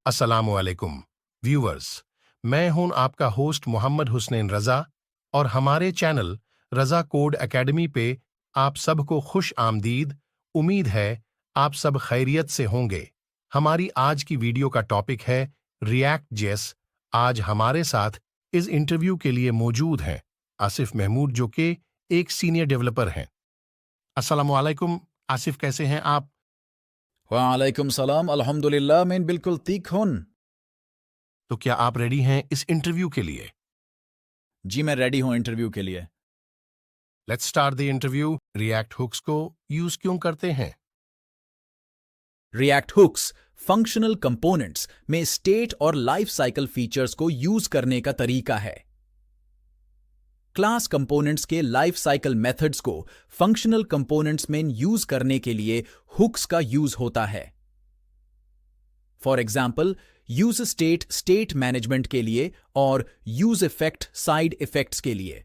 अस्सलामुअलैकुम व्यूअर्स, मैं हूं आपका होस्ट मोहम्मद हुसनैन रज़ा और हमारे चैनल रज़ा कोड एकेडमी पे आप सबको खुश आमदीद। उम्मीद है आप सब खैरियत से होंगे। हमारी आज की वीडियो का टॉपिक है रिएक्ट जेएस। आज हमारे साथ इस इंटरव्यू के लिए मौजूद हैं आसिफ महमूद, जो कि एक सीनियर डेवलपर हैं। अस्सलामुअलैकुम आसिफ, कैसे हैं आप? वालेकुम सलाम, अल्हम्दुलिल्लाह, मैं बिल्कुल ठीक हूँ। तो क्या आप रेडी हैं इस इंटरव्यू के लिए? जी, मैं रेडी हूँ इंटरव्यू के लिए। Let's start the interview. React hooks को यूज क्यों करते हैं? रिएक्ट हुक्स फंक्शनल कंपोनेंट्स में स्टेट और लाइफ साइकिल फीचर्स को यूज करने का तरीका है। क्लास कंपोनेंट्स के लाइफ साइकिल मेथड्स को फंक्शनल कंपोनेंट्स में यूज करने के लिए हुक्स का यूज होता है। For example, use state state management के लिए और यूज इफेक्ट साइड इफेक्ट्स के लिए।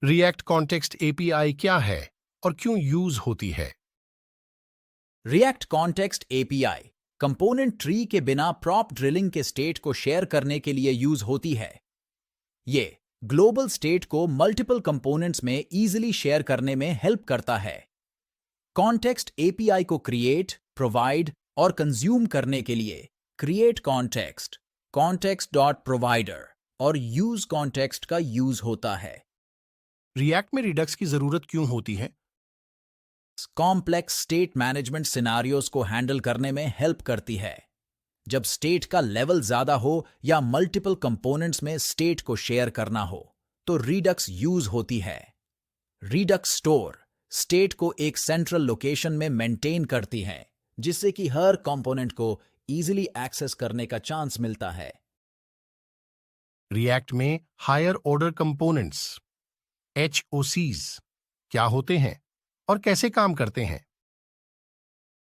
रिएक्ट कॉन्टेक्स्ट एपीआई क्या है और क्यों यूज होती है? React context API component tree के बिना प्रॉप ड्रिलिंग के स्टेट को शेयर करने के लिए यूज होती है। ये ग्लोबल स्टेट को मल्टीपल कंपोनेंट्स में इजीली शेयर करने में हेल्प करता है। कॉन्टेक्स्ट एपीआई को क्रिएट, प्रोवाइड और कंज्यूम करने के लिए create context, context dot provider और यूज कॉन्टेक्स्ट का यूज होता है। रिएक्ट में रिडक्स की जरूरत क्यों होती है? कॉम्प्लेक्स स्टेट मैनेजमेंट सिनारियोज को हैंडल करने में हेल्प करती है। जब स्टेट का लेवल ज्यादा हो या मल्टीपल कंपोनेंट्स में स्टेट को शेयर करना हो तो रिडक्स यूज होती है। रिडक्स स्टोर स्टेट को एक सेंट्रल लोकेशन में मेंटेन करती है, जिससे कि हर कंपोनेंट को इजीली एक्सेस करने का चांस मिलता है। रिएक्ट में हायर ऑर्डर कंपोनेंट्स HOCs क्या होते हैं और कैसे काम करते हैं?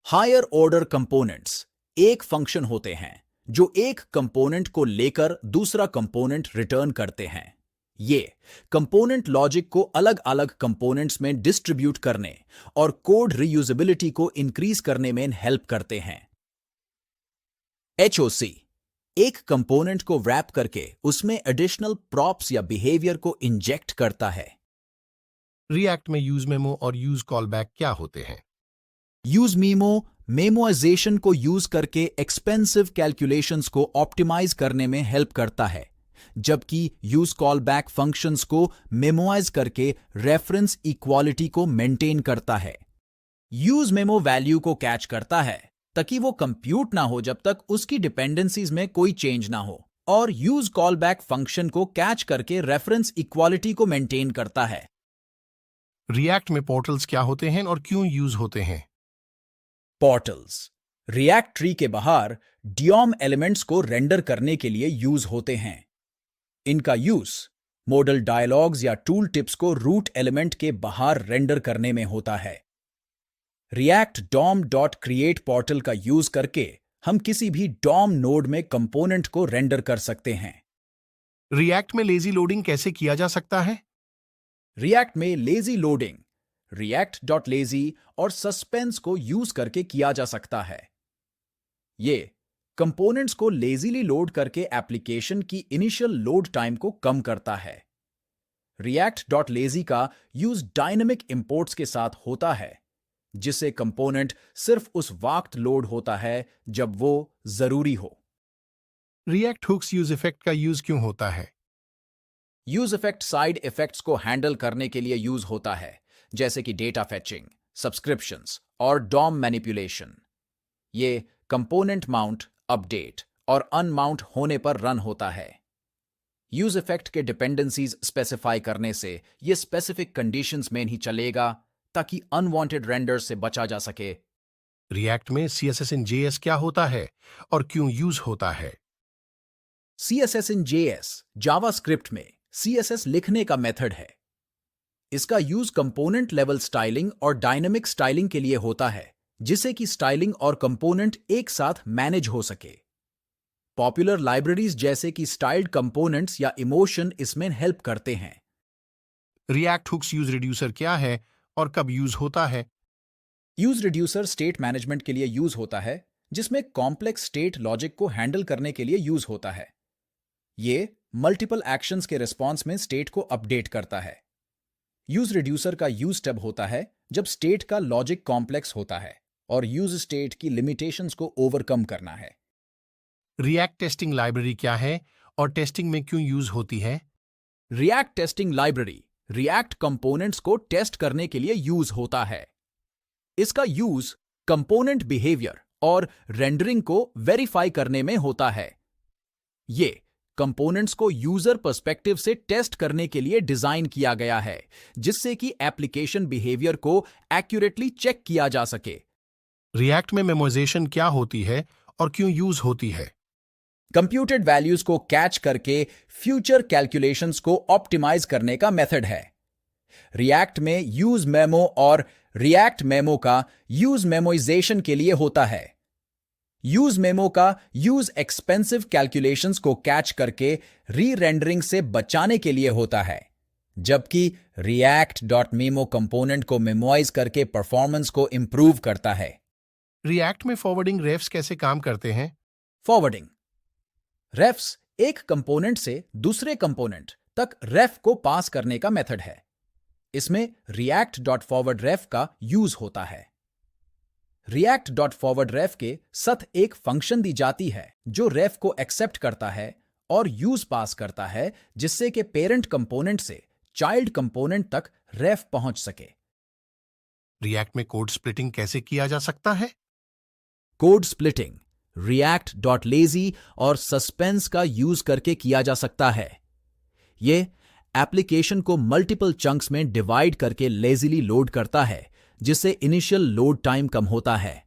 हायर ऑर्डर कंपोनेंट्स एक फंक्शन होते हैं जो एक कंपोनेंट को लेकर दूसरा कंपोनेंट रिटर्न करते हैं। ये कंपोनेंट लॉजिक को अलग अलग कंपोनेंट्स में डिस्ट्रीब्यूट करने और कोड रीयूजेबिलिटी को इंक्रीज करने में हेल्प करते हैं। HOC एक कंपोनेंट को रैप करके उसमें एडिशनल प्रॉप्स या बिहेवियर को इंजेक्ट करता है। रिएक्ट में यूज मेमो और यूज कॉलबैक क्या होते हैं? यूज मीमो मेमोइजेशन को यूज करके एक्सपेंसिव कैलकुलेशंस को ऑप्टिमाइज करने में हेल्प करता है, जबकि यूज कॉल बैक फंक्शंस को मेमोइज करके रेफरेंस इक्वालिटी को मेंटेन करता है। यूज मेमो वैल्यू को कैच करता है ताकि वो कंप्यूट ना हो जब तक उसकी डिपेंडेंसीज में कोई चेंज ना हो, और यूज कॉल बैक फंक्शन को कैच करके रेफरेंस इक्वालिटी को मेंटेन करता है। रिएक्ट में पोर्टल्स क्या होते हैं और क्यों यूज होते हैं? पोर्टल्स रिएक्ट ट्री के बाहर डियोम एलिमेंट्स को रेंडर करने के लिए यूज होते हैं। इनका यूज मॉडल डायलॉग्स या टूल टिप्स को रूट एलिमेंट के बाहर रेंडर करने में होता है। React DOM dot create portal का यूज करके हम किसी भी डॉम नोड में कंपोनेंट को रेंडर कर सकते हैं। रिएक्ट में लेजी लोडिंग कैसे किया जा सकता है? रिएक्ट में लेजी लोडिंग react.lazy और सस्पेंस को यूज करके किया जा सकता है। ये कंपोनेंट्स को लेजीली लोड करके एप्लीकेशन की इनिशियल लोड टाइम को कम करता है। react.lazy का यूज डायनेमिक इंपोर्ट्स के साथ होता है, जिससे कंपोनेंट सिर्फ उस वक्त लोड होता है जब वो जरूरी हो। रिएक्ट हुक्स यूज इफेक्ट का यूज क्यों होता है? यूज इफेक्ट साइड इफेक्ट्स को हैंडल करने के लिए यूज होता है, जैसे कि डेटा फेचिंग, सब्सक्रिप्शंस और डॉम मैनिपुलेशन। ये कंपोनेंट माउंट, अपडेट और अनमाउंट होने पर रन होता है। यूज इफेक्ट के डिपेंडेंसीज स्पेसिफाई करने से ये स्पेसिफिक कंडीशंस में ही चलेगा ताकि अनवांटेड रेंडर से बचा जा सके। रिएक्ट में CSS इन JS क्या होता है और क्यों यूज होता है? CSS इन JS जावास्क्रिप्ट में CSS लिखने का मेथड है। इसका यूज कंपोनेंट लेवल स्टाइलिंग और डायनेमिक स्टाइलिंग के लिए होता है, जिससे कि स्टाइलिंग और कंपोनेंट एक साथ मैनेज हो सके। पॉपुलर लाइब्रेरीज जैसे कि स्टाइल्ड कंपोनेंट्स या इमोशन इसमें हेल्प करते हैं। रिएक्ट हुक्स यूज रिड्यूसर क्या है और कब यूज होता है? यूज रिड्यूसर स्टेट मैनेजमेंट के लिए यूज होता है, जिसमें कॉम्प्लेक्स स्टेट लॉजिक को हैंडल करने के लिए यूज होता है। ये मल्टीपल एक्शंस के रिस्पॉन्स में स्टेट को अपडेट करता है। यूज रिड्यूसर का यूज तब होता है जब स्टेट का लॉजिक कॉम्प्लेक्स होता है और यूज स्टेट की लिमिटेशंस को ओवरकम करना है। रिएक्ट टेस्टिंग लाइब्रेरी क्या है और टेस्टिंग में क्यों यूज होती है? React testing library react components को टेस्ट करने के लिए यूज होता है। इसका यूज कंपोनेंट बिहेवियर और रेंडरिंग को वेरीफाई करने में होता है। ये कंपोनेंट्स को यूजर पर्सपेक्टिव से टेस्ट करने के लिए डिजाइन किया गया है, जिससे कि एप्लीकेशन बिहेवियर को एक्यूरेटली चेक किया जा सके। रिएक्ट में मेमोराइजेशन क्या होती है और क्यों यूज होती है? कंप्यूटेड वैल्यूज को कैच करके फ्यूचर कैलकुलेशंस को ऑप्टिमाइज करने का मेथड है। रिएक्ट में यूज मेमो और रिएक्ट मेमो का यूज मेमोइजेशन के लिए होता है। यूज मेमो का यूज एक्सपेंसिव कैलकुलेशंस को कैच करके री रेंडरिंग से बचाने के लिए होता है, जबकि react.memo कंपोनेंट को मेमोइज करके परफॉर्मेंस को इंप्रूव करता है। रिएक्ट में फॉरवर्डिंग रेफ्स कैसे काम करते हैं? फॉरवर्डिंग रेफ्स एक कंपोनेंट से दूसरे कंपोनेंट तक रेफ को पास करने का मेथड है। इसमें react.forwardRef का यूज होता है। react.forwardRef के साथ एक फंक्शन दी जाती है जो रेफ को एक्सेप्ट करता है और यूज पास करता है, जिससे कि पेरेंट कंपोनेंट से चाइल्ड कंपोनेंट तक रेफ पहुंच सके। रिएक्ट में कोड स्प्लिटिंग कैसे किया जा सकता है? कोड स्प्लिटिंग react.lazy और सस्पेंस का यूज करके किया जा सकता है। ये एप्लीकेशन को मल्टीपल चंक्स में डिवाइड करके लेजीली लोड करता है, जिससे इनिशियल लोड टाइम कम होता है।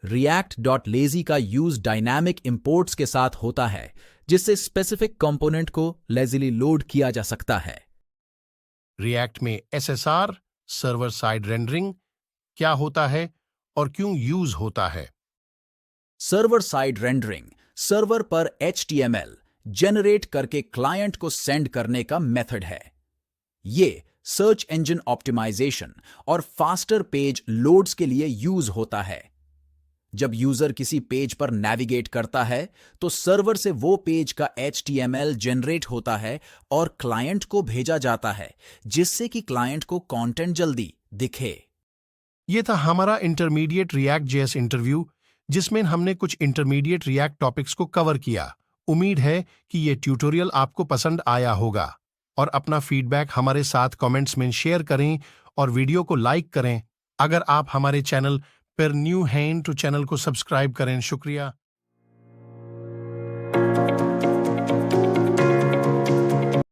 react.lazy का यूज डायनामिक इंपोर्ट्स के साथ होता है, जिससे स्पेसिफिक कंपोनेंट को लेजीली लोड किया जा सकता है। रिएक्ट में SSR सर्वर साइड रेंडरिंग क्या होता है और क्यों यूज होता है? सर्वर साइड रेंडरिंग सर्वर पर HTML जनरेट करके क्लाइंट को सेंड करने का मेथड है। ये सर्च इंजन ऑप्टिमाइजेशन और फास्टर पेज लोड्स के लिए यूज होता है। जब यूजर किसी पेज पर नेविगेट करता है तो सर्वर से वो पेज का HTML जनरेट होता है और क्लाइंट को भेजा जाता है, जिससे कि क्लाइंट को कंटेंट जल्दी दिखे। ये था हमारा इंटरमीडिएट रिएक्ट जेएस इंटरव्यू, जिसमें हमने कुछ इंटरमीडिएट रिएक्ट टॉपिक्स को कवर किया। उम्मीद है कि ये ट्यूटोरियल आपको पसंद आया होगा और अपना फीडबैक हमारे साथ कमेंट्स में शेयर करें और वीडियो को लाइक करें। अगर आप हमारे चैनल पर न्यू हैं तो चैनल को सब्सक्राइब करें। शुक्रिया।